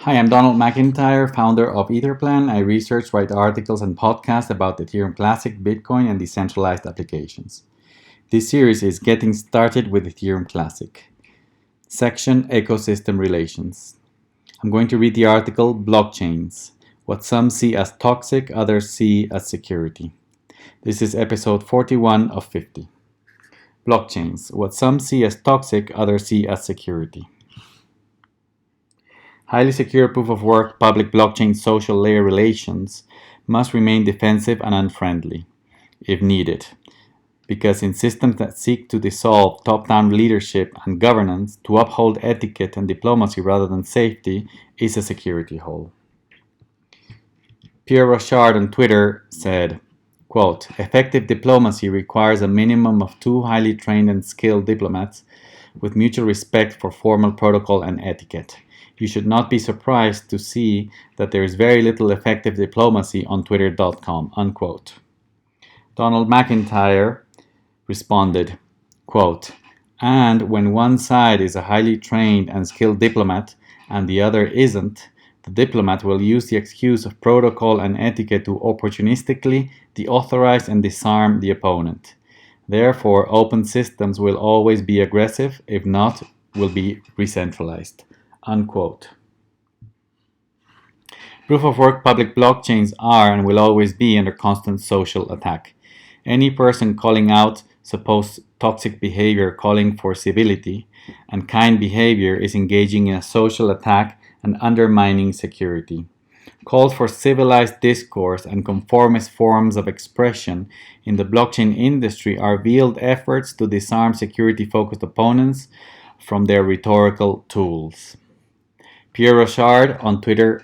Hi, I'm Donald McIntyre, founder of Etherplan. I research, write articles, and podcasts about Ethereum Classic, Bitcoin, and decentralized applications. This series is Getting Started with Ethereum Classic. Section Ecosystem Relations. I'm going to read the article Blockchains, what some see as toxic, others see as security. This is episode 41 of 50. Blockchains, what some see as toxic, others see as security. Highly secure proof-of-work public blockchain social layer relations must remain defensive and unfriendly, if needed, because in systems that seek to dissolve top-down leadership and governance to uphold etiquette and diplomacy rather than safety is a security hole. Pierre Rochard on Twitter said, quote, "Effective diplomacy requires a minimum of 2 highly trained and skilled diplomats with mutual respect for formal protocol and etiquette. You should not be surprised to see that there is very little effective diplomacy on twitter.com, unquote. Donald McIntyre responded, quote, "And when one side is a highly trained and skilled diplomat and the other isn't, the diplomat will use the excuse of protocol and etiquette to opportunistically deauthorize and disarm the opponent. Therefore, open systems will always be aggressive, if not, will be re-centralized." Unquote. Proof-of-work public blockchains are and will always be under constant social attack. Any person calling out supposed toxic behavior, calling for civility and kind behavior is engaging in a social attack and undermining security. Calls for civilized discourse and conformist forms of expression in the blockchain industry are veiled efforts to disarm security-focused opponents from their rhetorical tools. Pierre Rochard on Twitter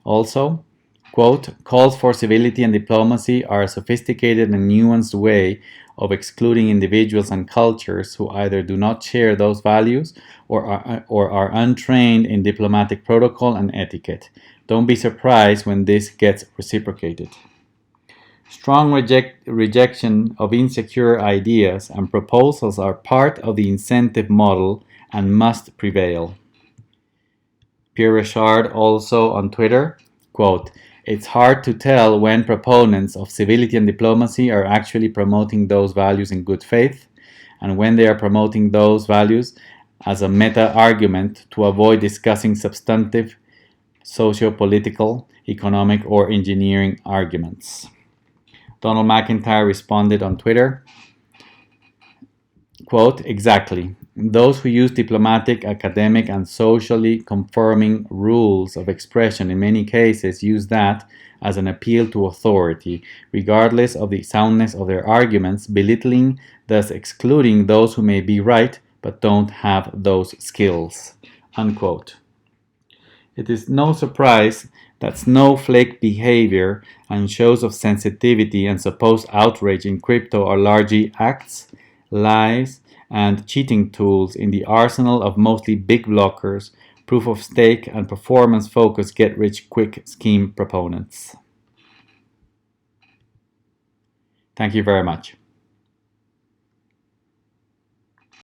also, quote, "Calls for civility and diplomacy are a sophisticated and nuanced way of excluding individuals and cultures who either do not share those values or are untrained in diplomatic protocol and etiquette. Don't be surprised when this gets reciprocated." Strong rejection of insecure ideas and proposals are part of the incentive model and must prevail. Pierre Rochard also on Twitter, quote, "It's hard to tell when proponents of civility and diplomacy are actually promoting those values in good faith and when they are promoting those values as a meta-argument to avoid discussing substantive socio-political, economic, or engineering arguments." Donald McIntyre responded on Twitter, quote, "Exactly. Those who use diplomatic, academic, and socially confirming rules of expression in many cases use that as an appeal to authority, regardless of the soundness of their arguments, belittling, thus excluding those who may be right but don't have those skills." Unquote. It is no surprise that snowflake behavior and shows of sensitivity and supposed outrage in crypto are largely acts, lies, and cheating tools in the arsenal of mostly big blockers, proof-of-stake, and performance-focused get-rich-quick scheme proponents. Thank you very much.